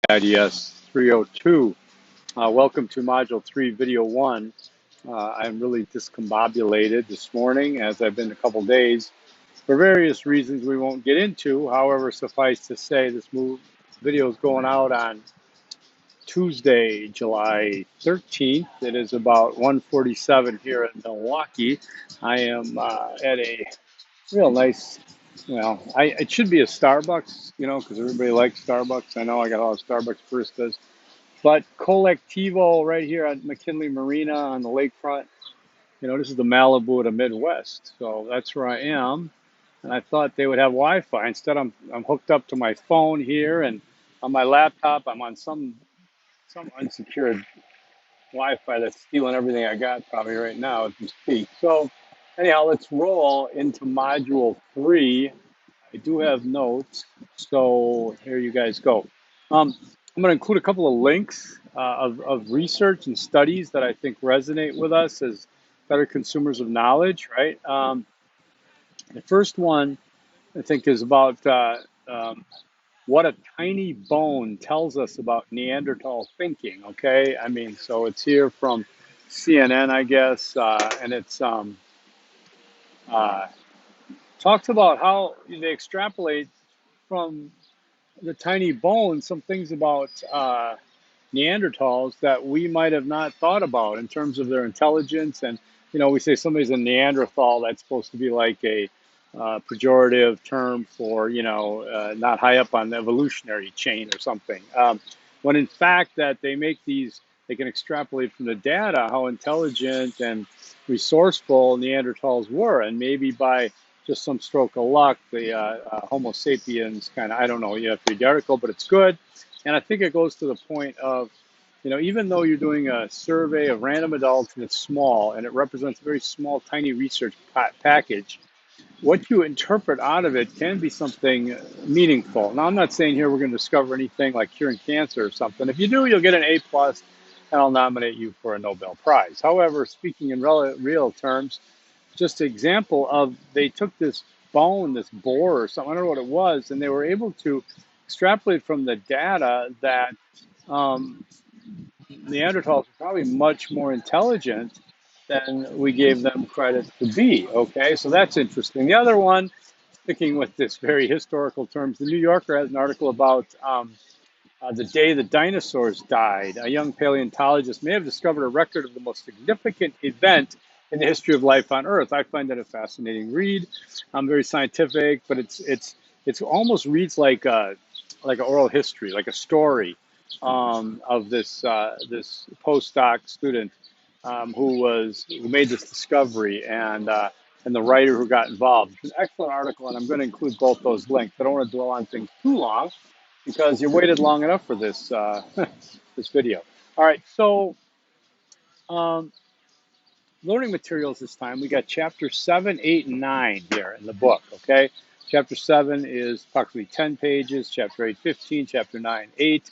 IDS 302. Welcome to Module 3, Video 1. I'm really discombobulated this morning, as I've been a couple days, for various reasons we won't get into. However, suffice to say, this video is going out on Tuesday, July 13th. It is about 1:47 here in Milwaukee. I am at a real nice, it should be a Starbucks, because everybody likes Starbucks. I know I got a lot of Starbucks baristas. But Collectivo right here at McKinley Marina on the lakefront, this is the Malibu of the Midwest. So that's where I am. And I thought they would have Wi-Fi. Instead, I'm hooked up to my phone here, and on my laptop, I'm on some unsecured Wi-Fi that's stealing everything I got probably right now as we speak. So anyhow, let's roll into Module 3. I do have notes, so here you guys go. I'm going to include a couple of links of research and studies that I think resonate with us as better consumers of knowledge, right? The first one, I think, is about what a tiny bone tells us about Neanderthal thinking, okay? I mean, so it's here from CNN, I guess, and it's talks about how they extrapolate from the tiny bone some things about Neanderthals that we might have not thought about in terms of their intelligence. And, we say somebody's a Neanderthal, that's supposed to be like a pejorative term for, not high up on the evolutionary chain or something. When in fact that they can extrapolate from the data how intelligent and resourceful Neanderthals were. And maybe by just some stroke of luck, the Homo sapiens I don't know, you have to read the article, but it's good. And I think it goes to the point of, even though you're doing a survey of random adults and it's small and it represents a very small, tiny research package, what you interpret out of it can be something meaningful. Now, I'm not saying here we're going to discover anything like curing cancer or something. If you do, you'll get an A+, and I'll nominate you for a Nobel Prize. However, speaking in real terms, just an example of they took this bone, this boar or something, I don't know what it was, and they were able to extrapolate from the data that Neanderthals are probably much more intelligent than we gave them credit to be. Okay, so that's interesting. The other one, sticking with this very historical terms, the New Yorker has an article about the day the dinosaurs died. A young paleontologist may have discovered a record of the most significant event in the history of life on Earth. I find that a fascinating read. I'm very scientific, but it's almost reads like an oral history, like a story of this postdoc student who made this discovery and the writer who got involved. It's an excellent article, and I'm going to include both those links. I don't want to dwell on things too long because you waited long enough for this this video. All right, so learning materials this time. We got chapter 7, 8, and 9 here in the book. Okay, chapter 7 is approximately 10 pages. Chapter 8, 15. Chapter 9, 8.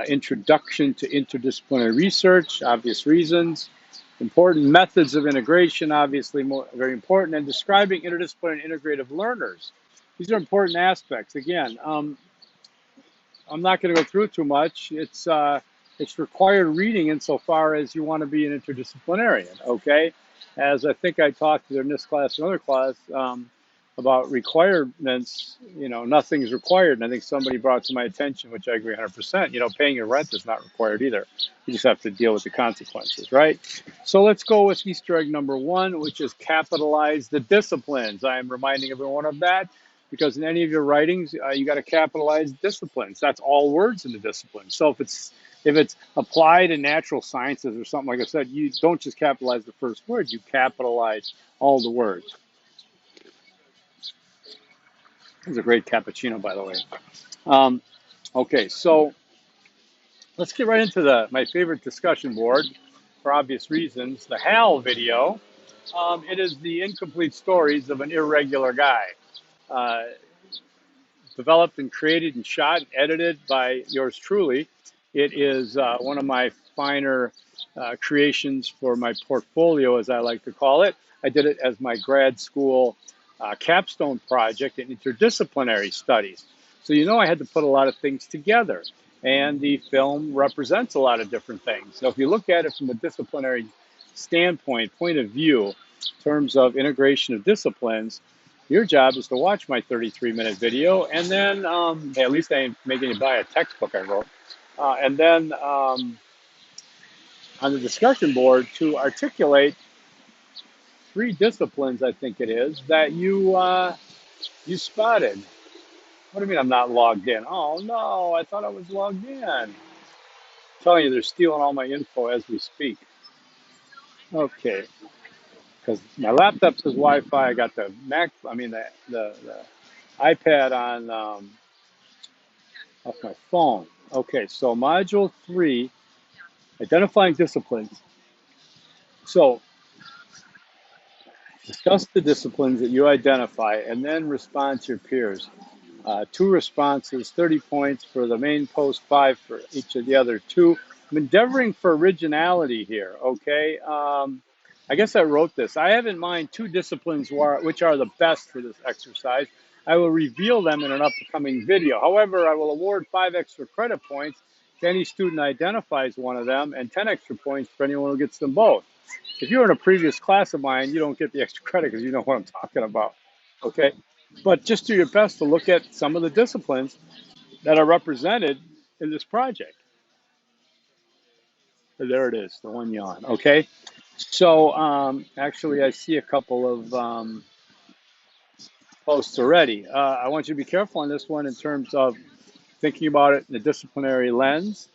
Introduction to interdisciplinary research, obvious reasons. Important methods of integration, obviously very important, and describing interdisciplinary and integrative learners. These are important aspects. Again, I'm not going to go through it too much. It's required reading insofar as you want to be an interdisciplinarian, okay? As I think I talked in this class, another class, about requirements, nothing is required. And I think somebody brought to my attention, which I agree 100%, paying your rent is not required either. You just have to deal with the consequences, right? So let's go with Easter egg number 1, which is capitalize the disciplines. I am reminding everyone of that because in any of your writings, you got to capitalize disciplines. That's all words in the discipline. So if it's applied in natural sciences or something, like I said, you don't just capitalize the first word, you capitalize all the words. It was a great cappuccino, by the way. Okay, so let's get right into my favorite discussion board for obvious reasons, the HAL video. It is the incomplete stories of an irregular guy. Developed and created and shot and edited by yours truly. It is one of my finer creations for my portfolio, as I like to call it. I did it as my grad school capstone project in interdisciplinary studies. So you know I had to put a lot of things together. And the film represents a lot of different things. So if you look at it from a disciplinary standpoint, point of view, in terms of integration of disciplines, your job is to watch my 33-minute video, and then hey, at least I ain't making you buy a textbook I wrote. And then on the discussion board to articulate 3 disciplines, I think it is, that you spotted. What do you mean I'm not logged in? Oh no, I thought I was logged in. I'm telling you, they're stealing all my info as we speak. Okay, because my laptop says Wi-Fi. I got the Mac, I mean the iPad on off my phone. Okay, so module 3, identifying disciplines. So discuss the disciplines that you identify and then respond to your peers. 2 responses, 30 points for the main post, 5 for each of the other 2. I'm endeavoring for originality here, okay? I guess I wrote this. I have in mind 2 disciplines which are the best for this exercise. I will reveal them in an upcoming video. However, I will award 5 extra credit points to any student identifies one of them and 10 extra points for anyone who gets them both. If you're in a previous class of mine, you don't get the extra credit because you know what I'm talking about, okay? But just do your best to look at some of the disciplines that are represented in this project. There it is, the one yawn, okay? So actually, I see a couple of posts already. I want you to be careful on this one in terms of thinking about it in a disciplinary lens,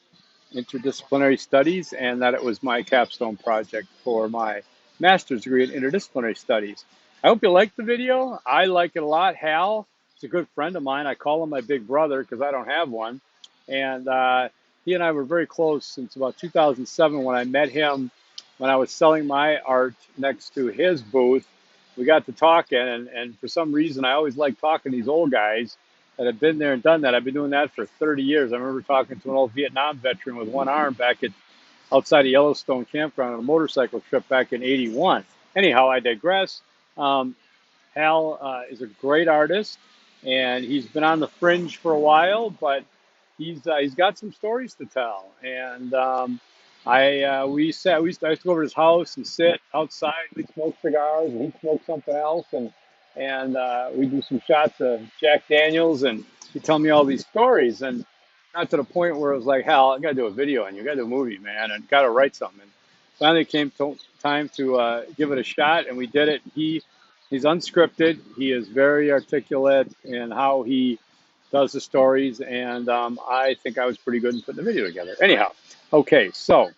interdisciplinary studies, and that it was my capstone project for my master's degree in interdisciplinary studies. I hope you liked the video. I like it a lot. Hal is a good friend of mine. I call him my big brother because I don't have one. And he and I were very close since about 2007 when I met him when I was selling my art next to his booth. We got to talking, and for some reason, I always like talking to these old guys that have been there and done that. I've been doing that for 30 years. I remember talking to an old Vietnam veteran with one arm back at outside of Yellowstone campground on a motorcycle trip back in '81. Anyhow, I digress. Hal is a great artist, and he's been on the fringe for a while, but he's got some stories to tell. And I used to go over to his house and sit outside. We'd smoke cigars, and he'd smoke something else, and we do some shots of Jack Daniels, and he'd tell me all these stories, and got to the point where it was like, Hal, I got to do a video on you, got to do a movie, man, and got to write something. And finally came time to give it a shot, and we did it. He's unscripted. He is very articulate in how he does the stories, and I think I was pretty good in putting the video together. Anyhow, okay, so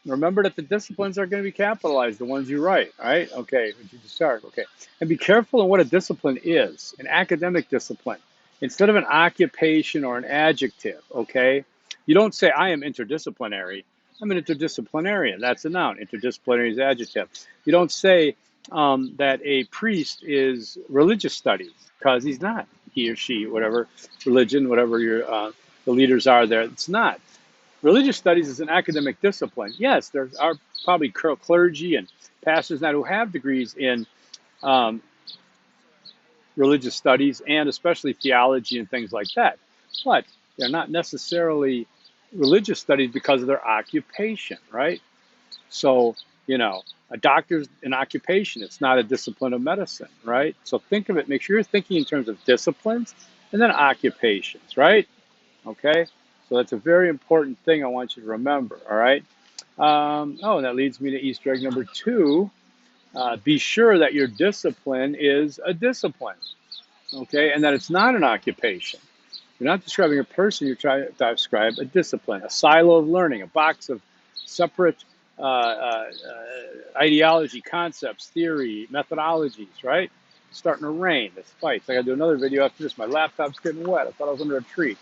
remember that the disciplines are going to be capitalized, the ones you write, all right? Okay, you just start, okay. And be careful in what a discipline is, an academic discipline. Instead of an occupation or an adjective, okay? You don't say, I am interdisciplinary. I'm an interdisciplinarian. That's a noun. Interdisciplinary is adjective. You don't say that a priest is religious studies, because he's not. He or she, whatever religion, whatever the leaders are there, it's not. Religious studies is an academic discipline. Yes, there are probably clergy and pastors now who have degrees in religious studies and especially theology and things like that. But they're not necessarily religious studies because of their occupation, right? So, a doctor's an occupation. It's not a discipline of medicine, right? So think of it, make sure you're thinking in terms of disciplines and then occupations, right? Okay? So that's a very important thing I want you to remember, all right? And that leads me to Easter egg number 2. Be sure that your discipline is a discipline, okay? And that it's not an occupation. You're not describing a person, you're trying to describe a discipline, a silo of learning, a box of separate ideology, concepts, theory, methodologies, right? It's starting to rain, the spikes. I gotta do another video after this. My laptop's getting wet. I thought I was under a tree.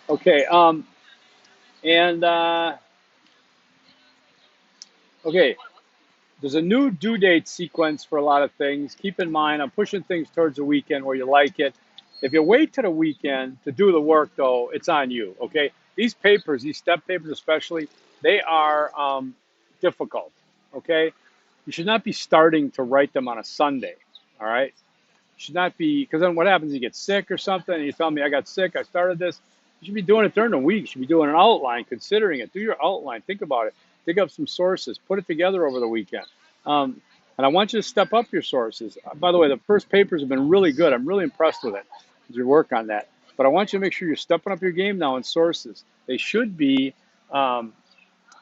Okay, okay, there's a new due date sequence for a lot of things. Keep in mind, I'm pushing things towards the weekend where you like it. If you wait to the weekend to do the work, though, it's on you, okay? These papers, these step papers especially, they are difficult, okay? You should not be starting to write them on a Sunday, all right? should not be, because then what happens, you get sick or something, and you tell me, I got sick, I started this. You should be doing it during the week. You should be doing an outline, considering it. Do your outline. Think about it. Dig up some sources. Put it together over the weekend. Um, and I want you to step up your sources. By the way, the first papers have been really good. I'm really impressed with it, as you work on that. But I want you to make sure you're stepping up your game now in sources. They should be, um,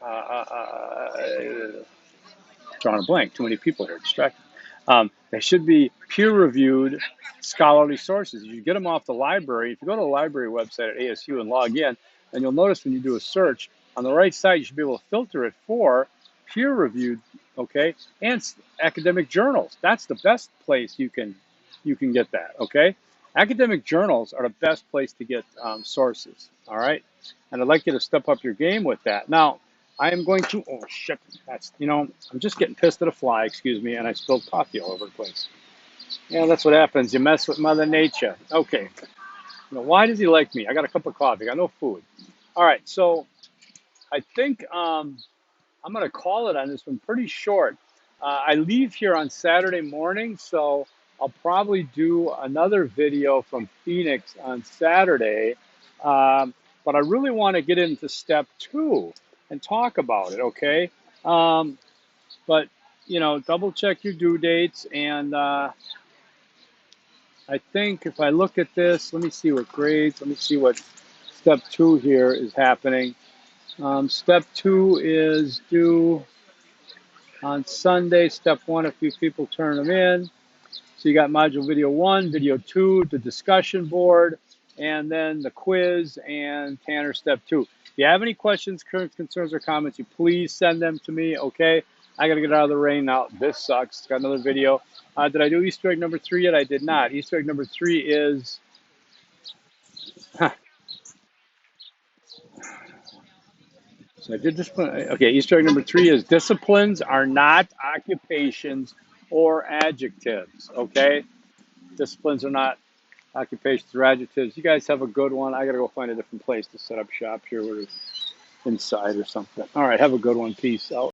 uh, uh, uh, drawing a blank, too many people here, distracted. They should be peer-reviewed scholarly sources. You get them off the library. If you go to the library website at ASU and log in, and you'll notice when you do a search, on the right side, you should be able to filter it for peer-reviewed, okay, and academic journals. That's the best place you can get that, okay? Academic journals are the best place to get sources, all right? And I'd like you to step up your game with that. Now, I am going to, oh shit, that's, I'm just getting pissed at a fly, excuse me, and I spilled coffee all over the place. Yeah, that's what happens. You mess with Mother Nature. Okay. Why does he like me? I got a cup of coffee. I got no food. All right, so I think I'm going to call it on this one pretty short. I leave here on Saturday morning, so I'll probably do another video from Phoenix on Saturday. But I really want to get into step 2 and talk about it, okay? But, double check your due dates. And I think if I look at this, let me see what grades, let me see what step 2 here is happening. Step 2 is due on Sunday. Step 1, a few people turn them in. So you got module video 1, video 2, the discussion board, and then the quiz and Tanner step 2. If you have any questions, concerns, or comments, you please send them to me, okay? I got to get out of the rain now. This sucks. Got another video. Did I do Easter egg number 3 yet? I did not. Easter egg number 3 is... So I did this one. Okay, Easter egg number 3 is disciplines are not occupations or adjectives, okay? Disciplines are not occupations or adjectives. You guys have a good one. I got to go find a different place to set up shop here. We're inside or something. All right, have a good one. Peace out.